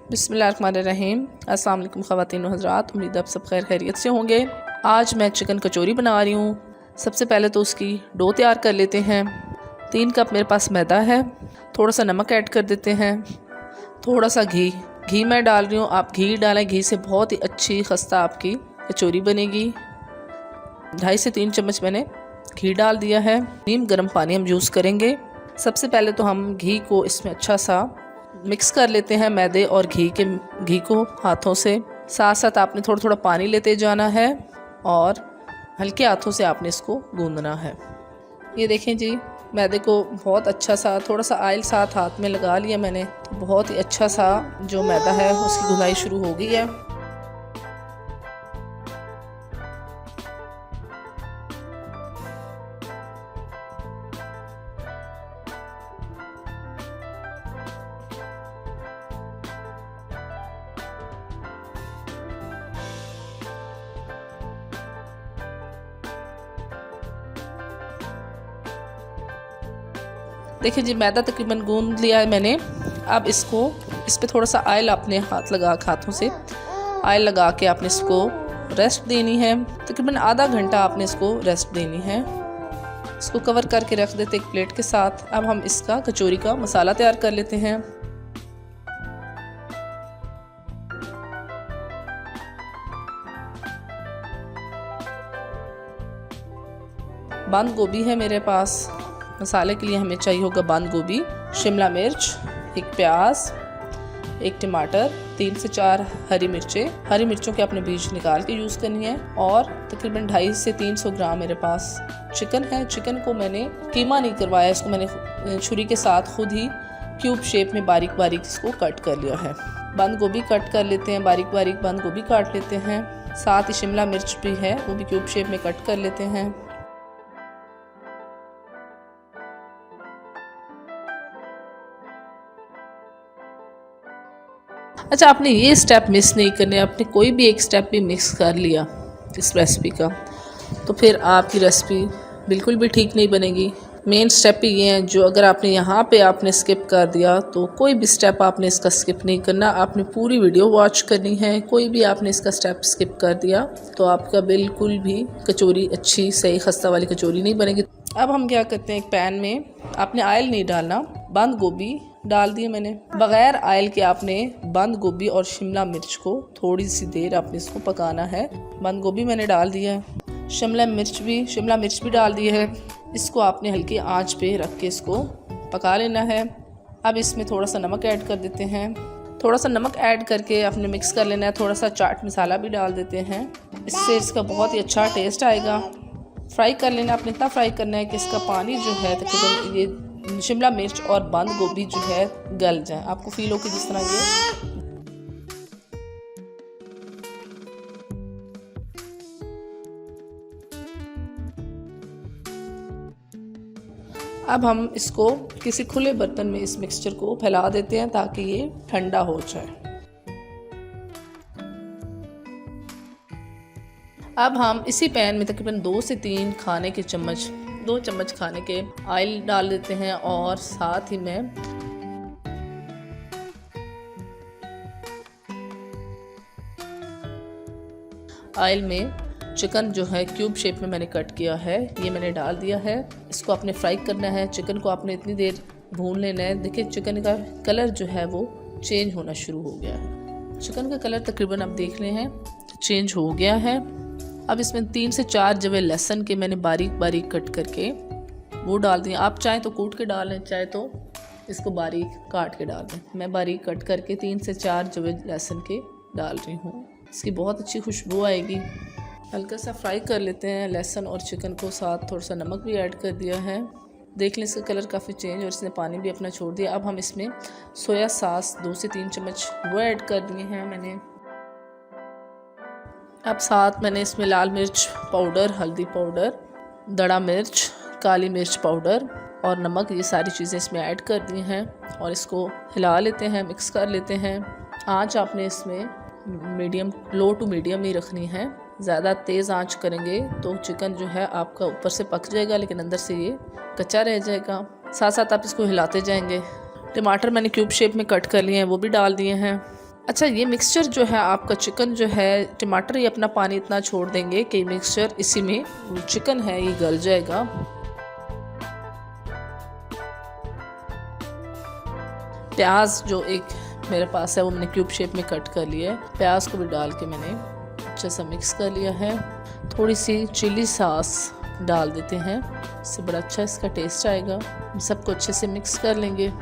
बिस्मिल्लाहिर्रहमानिर्रहीम। अस्सलाम वालेकुम ख़वातीन व हज़रात, उम्मीद आप सब खैर खैरियत से होंगे। आज मैं चिकन कचौरी बना रही हूँ। सबसे पहले तो उसकी डो तैयार कर लेते हैं। 3 कप मेरे पास मैदा है, थोड़ा सा नमक ऐड कर देते हैं, थोड़ा सा घी मैं डाल रही हूँ। आप घी डालें, घी से बहुत ही अच्छी खस्ता आपकी कचौरी बनेगी। 2.5 से 3 चम्मच मैंने घी डाल दिया है। नीम गर्म पानी हम यूज़ करेंगे। सबसे पहले तो हम घी को इसमें अच्छा सा मिक्स कर लेते हैं, मैदे और घी को हाथों से। साथ साथ आपने थोड़ा थोड़ा पानी लेते जाना है और हल्के हाथों से आपने इसको गूंदना है। ये देखें जी, मैदे को बहुत अच्छा सा थोड़ा सा ऑयल साथ हाथ में लगा लिया मैंने। बहुत ही अच्छा सा जो मैदा है उसकी गुंदाई शुरू हो गई है। देखिए जी, मैदा तकरीबन गूंद लिया है मैंने। अब इस पे थोड़ा सा ऑयल अपने हाथों से ऑयल लगा के आपने इसको रेस्ट देनी है। तकरीबन आधा घंटा आपने इसको रेस्ट देनी है। इसको कवर करके रख देते एक प्लेट के साथ। अब हम इसका कचौरी का मसाला तैयार कर लेते हैं। बंद गोभी है मेरे पास। मसाले के लिए हमें चाहिए होगा बंद गोभी, शिमला मिर्च, एक प्याज, एक टमाटर, 3 से 4 हरी मिर्चें। हरी मिर्चों के अपने बीज निकाल के यूज़ करनी है। और तकरीबन 250 से 300 ग्राम मेरे पास चिकन है। चिकन को मैंने कीमा नहीं करवाया, इसको मैंने छुरी के साथ खुद ही क्यूब शेप में बारीक बारीक इसको कट कर लिया है। बंद गोभी कट कर लेते हैं, बारीक बारीक बंद गोभी काट लेते हैं। साथ ही शिमला मिर्च भी है, वो भी क्यूब शेप में कट कर लेते हैं। अच्छा, आपने ये स्टेप मिस नहीं करने। आपने कोई भी एक स्टेप भी मिस कर लिया इस रेसिपी का तो फिर आपकी रेसिपी बिल्कुल भी ठीक नहीं बनेगी। मेन स्टेप ही ये है, जो अगर आपने यहाँ पे आपने स्किप कर दिया तो कोई भी स्टेप आपने इसका स्किप नहीं करना। आपने पूरी वीडियो वॉच करनी है। कोई भी आपने इसका स्टेप स्किप कर दिया तो आपका बिल्कुल भी कचौरी अच्छी सही खस्ता वाली कचौरी नहीं बनेगी। अब हम क्या करते हैं, एक पैन में आपने ऑयल नहीं डालना, बंद गोभी डाल दिए मैंने। बगैर ऑयल के आपने बंद गोभी और शिमला मिर्च को थोड़ी सी देर आपने इसको पकाना है। बंद गोभी मैंने डाल दिया है, शिमला मिर्च भी डाल दी है। इसको आपने हल्की आंच पे रख के इसको पका लेना है। अब इसमें थोड़ा सा नमक ऐड कर देते हैं। थोड़ा सा नमक ऐड करके आपने मिक्स कर लेना है। थोड़ा सा चाट मसाला भी डाल देते हैं, इससे इसका बहुत ही अच्छा टेस्ट आएगा। फ्राई कर लेना, आपने इतना फ्राई करना है कि इसका पानी जो है तकरीबन ये शिमला मिर्च और बंद गोभी जो है गल जाए। आपको फील हो कि जिस तरह ये अब हम इसको किसी खुले बर्तन में इस मिक्सचर को फैला देते हैं ताकि ये ठंडा हो जाए। अब हम इसी पैन में तकरीबन 2 से 3 2 चम्मच खाने के ऑयल डाल देते हैं और साथ ही में ऑयल में चिकन जो है क्यूब शेप में मैंने कट किया है ये मैंने डाल दिया है। इसको आपने फ्राई करना है। चिकन को आपने इतनी देर भून लेना है। देखिए चिकन का कलर जो है वो चेंज होना शुरू हो गया है। चिकन का कलर तकरीबन आप देख रहे हैं चेंज हो गया है। अब इसमें 3 से 4 जवे लहसुन के मैंने बारीक बारीक कट करके वो डाल दिए। आप चाहें तो कूट के डाल लें, चाहे तो इसको बारीक काट के डाल दें। मैं बारीक कट करके 3 से 4 जवे लहसुन के डाल रही हूँ। इसकी बहुत अच्छी खुशबू आएगी। हल्का सा फ्राई कर लेते हैं लहसुन और चिकन को। साथ थोड़ा सा नमक भी ऐड कर दिया है। देख लें इसका कलर काफ़ी चेंज और इसने पानी भी अपना छोड़ दिया। अब हम इसमें सोया सॉस 2 से 3 चम्मच वो ऐड कर दिए हैं मैंने। अब साथ मैंने इसमें लाल मिर्च पाउडर, हल्दी पाउडर, दड़ा मिर्च, काली मिर्च पाउडर और नमक, ये सारी चीज़ें इसमें ऐड कर दी हैं और इसको हिला लेते हैं, मिक्स कर लेते हैं। आँच आपने इसमें लो टू मीडियम ही रखनी है। ज़्यादा तेज़ आंच करेंगे तो चिकन जो है आपका ऊपर से पक जाएगा लेकिन अंदर से ये कच्चा रह जाएगा। साथ साथ आप इसको हिलाते जाएंगे। टमाटर मैंने क्यूब शेप में कट कर लिए हैं, वो भी डाल दिए हैं। अच्छा, ये मिक्सचर जो है आपका चिकन जो है, टमाटर ये अपना पानी इतना छोड़ देंगे कि मिक्सचर इसी में चिकन है ये गल जाएगा। प्याज जो एक मेरे पास है वो मैंने क्यूब शेप में कट कर लिया है। प्याज को भी डाल के मैंने अच्छे से मिक्स कर लिया है। थोड़ी सी चिली सॉस डाल देते हैं, इससे बड़ा अच्छा इसका टेस्ट आएगा। सबको अच्छे से मिक्स कर लेंगे।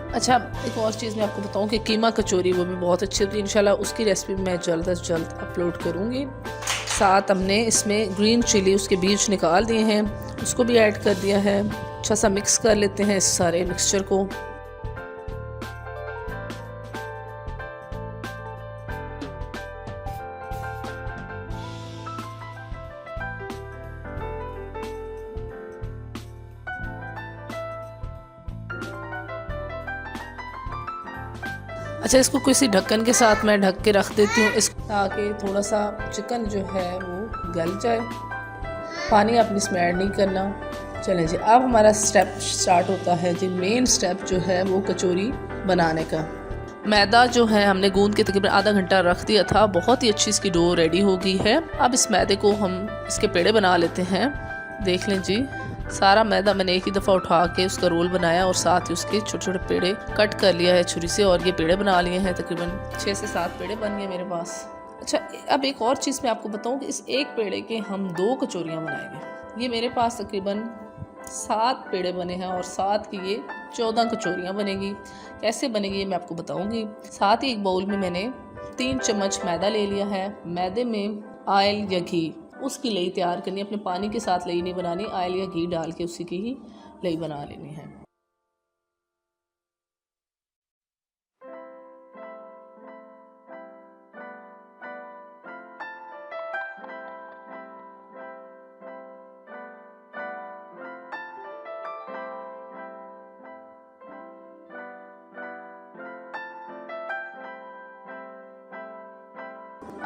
अच्छा, एक और चीज़ मैं आपको बताऊं कि कीमा कचौरी वो भी बहुत अच्छी होती है। इंशाल्लाह उसकी रेसिपी मैं जल्द से जल्द अपलोड करूंगी। साथ हमने इसमें ग्रीन चिली उसके बीज निकाल दिए हैं, उसको भी ऐड कर दिया है। अच्छा सा मिक्स कर लेते हैं इस सारे मिक्सचर को। अच्छा, इसको किसी ढक्कन के साथ मैं ढक के रख देती हूँ इसको, ताकि थोड़ा सा चिकन जो है वो गल जाए। पानी आपने इसमें ऐड नहीं करना। चलें जी, अब हमारा स्टेप स्टार्ट होता है जी। मेन स्टेप जो है वो कचौरी बनाने का। मैदा जो है हमने गूंद के तकरीबन आधा घंटा रख दिया था। बहुत ही अच्छी इसकी डो रेडी हो गई है। अब इस मैदे को हम इसके पेड़े बना लेते हैं। देख लें जी, सारा मैदा मैंने एक ही दफ़ा उठा के उसका रोल बनाया और साथ ही उसके छोटे छोटे पेड़े कट कर लिया है छुरी से, और ये पेड़े बना लिए हैं। तकरीबन 6 से 7 पेड़े बन गए मेरे पास। अच्छा, अब एक और चीज़ मैं आपको बताऊं कि इस एक पेड़े के हम 2 कचौरियाँ बनाएंगे। ये मेरे पास तकरीबन 7 पेड़े बने हैं और 7 की ये 14 कचौरियाँ बनेगी। कैसे बनेगी ये मैं आपको बताऊँगी। साथ ही एक बाउल में मैंने 3 चम्मच मैदा ले लिया है। मैदे में ऑयल या घी उसकी लई तैयार करनी है। अपने पानी के साथ लई नहीं बनानी, ऑयल या घी डाल के उसी की ही लई बना लेनी है।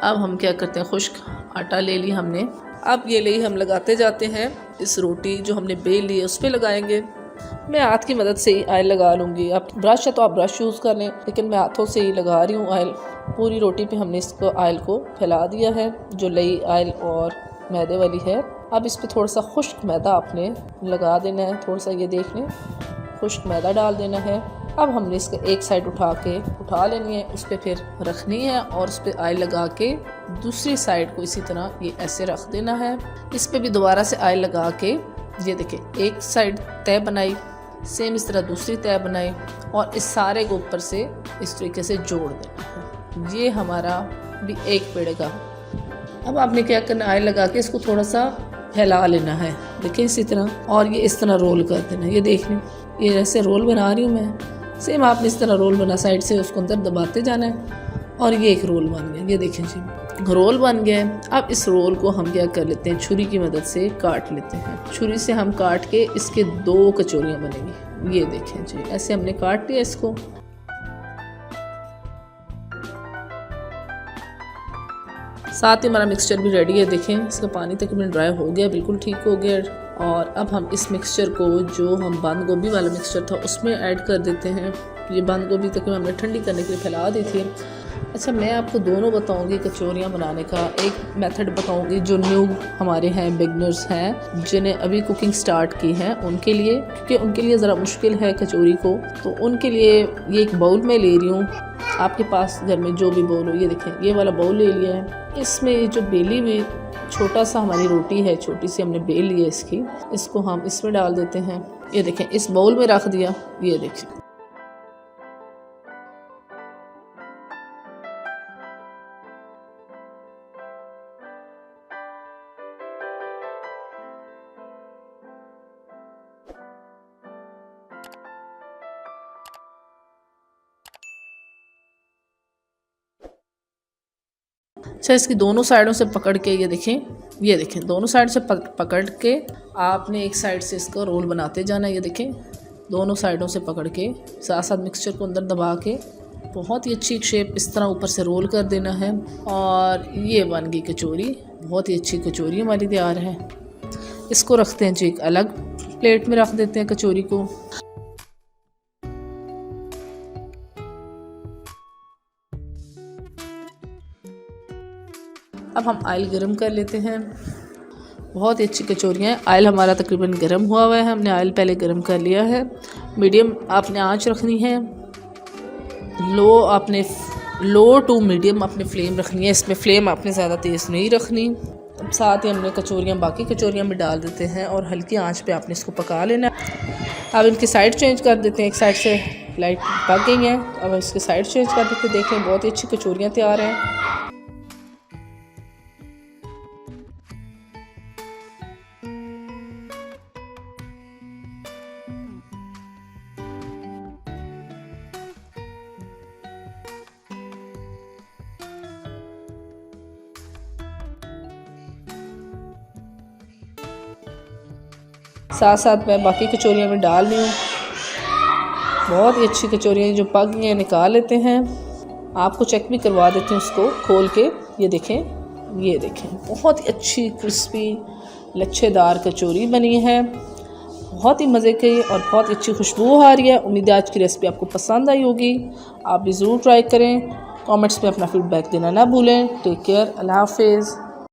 अब हम क्या करते हैं, खुश्क आटा ले लिया हमने। अब ये ले हम लगाते जाते हैं। इस रोटी जो हमने बेल ली है उस पर लगाएंगे। मैं हाथ की मदद से ही ऑयल लगा लूँगी। आप ब्रश है तो आप ब्रश यूज़ कर लें, लेकिन मैं हाथों से ही लगा रही हूँ ऑयल। पूरी रोटी पे हमने इसको ऑयल को फैला दिया है, जो लई ऑयल और मैदे वाली है। अब इस पर थोड़ा सा खुश्क मैदा आपने लगा देना है। थोड़ा सा ये देख लें, खुश्क मैदा डाल देना है। अब हमने इसका एक साइड उठा लेनी है, उस पर फिर रखनी है और उस पर ऑयल लगा के दूसरी साइड को इसी तरह ये ऐसे रख देना है। इस पर भी दोबारा से ऑयल लगा के ये देखें, एक साइड तय बनाई, सेम इस तरह दूसरी तय बनाई और इस सारे को ऊपर से इस तरीके से जोड़ देना है। ये हमारा भी एक पेड़े का। अब आपने क्या करना, ऑयल लगा के इसको थोड़ा सा फैला लेना है। देखिए इसी तरह, और ये इस तरह रोल कर देना। ये देख लें, ये जैसे रोल बना रही हूँ मैं, सेम आपने इस तरह रोल बना, साइड से उसको अंदर दबाते जाना है और ये एक रोल बन गया। ये देखें जी, रोल बन गया है। अब इस रोल को हम क्या कर लेते हैं, छुरी की मदद से काट लेते हैं। छुरी से हम काट के इसके 2 कचौरियाँ बनेंगी। ये देखें जी, ऐसे हमने काट दिया इसको। साथ ही हमारा मिक्सचर भी रेडी है। देखें, इसका पानी तकरीबन ड्राई हो गया, बिल्कुल ठीक हो गया। और अब हम इस मिक्सचर को, जो हम बंद गोभी वाला मिक्सचर था उसमें ऐड कर देते हैं। ये बंद गोभी तकरीबन हमने ठंडी करने के लिए फैला दी थी। अच्छा, मैं आपको दोनों बताऊंगी कचौरियाँ बनाने का। एक मेथड बताऊंगी जो न्यू हमारे हैं, बिगनर्स हैं, जिन्हें अभी कुकिंग स्टार्ट की है उनके लिए, क्योंकि उनके लिए ज़रा मुश्किल है कचौरी को। तो उनके लिए ये एक बाउल में ले रही हूँ। आपके पास घर में जो भी बाउल हो, ये देखें, ये वाला बाउल ले लिया है। इसमें जो बेली हुई छोटा सा हमारी रोटी है, छोटी सी हमने बेल ली है इसकी, इसको हम इसमें डाल देते हैं। ये देखें, इस बाउल में रख दिया। ये देखें, अच्छा, इसकी दोनों साइडों से पकड़ के ये देखें, दोनों साइड से पकड़ के आपने एक साइड से इसका रोल बनाते जाना है। ये देखें, दोनों साइडों से पकड़ के साथ साथ मिक्सचर को अंदर दबा के बहुत ही अच्छी शेप इस तरह ऊपर से रोल कर देना है। और ये बन गई कचौरी। बहुत ही अच्छी कचौरी हमारी तैयार है। इसको रखते हैं जी, एक अलग प्लेट में रख देते हैं कचौरी को। अब हम ऑयल गरम कर लेते हैं। बहुत ही अच्छी कचौरियाँ हैं। ऑयल हमारा तकरीबन गरम हुआ हुआ है, हमने ऑयल पहले गरम कर लिया है। मीडियम आपने आंच रखनी है, लो टू मीडियम आपने फ्लेम रखनी है। इसमें फ्लेम आपने ज़्यादा तेज़ नहीं रखनी। अब साथ ही हमने बाकी कचौरियाँ भी डाल देते हैं और हल्की आंच पे आपने इसको पका लेना। अब इनकी साइड चेंज कर देते हैं। एक साइड से लाइट पक गई हैं, अब इसके साइड चेंज कर देते हैं। देखें बहुत ही अच्छी कचौरियाँ तैयार हैं। साथ साथ मैं बाकी कचौरियाँ में डाल रही हूँ। बहुत ही अच्छी कचौरियाँ जो पक गई हैं निकाल लेते हैं। आपको चेक भी करवा देते हैं उसको खोल के। ये देखें बहुत ही अच्छी क्रिस्पी लच्छेदार कचौरी बनी है। बहुत ही मज़े की और बहुत अच्छी खुशबू आ रही है। उम्मीद है आज की रेसिपी आपको पसंद आई होगी। आप भी ज़रूर ट्राई करें। कमेंट्स में अपना फीडबैक देना ना भूलें। टेक केयर, अल्लाह हाफिज़।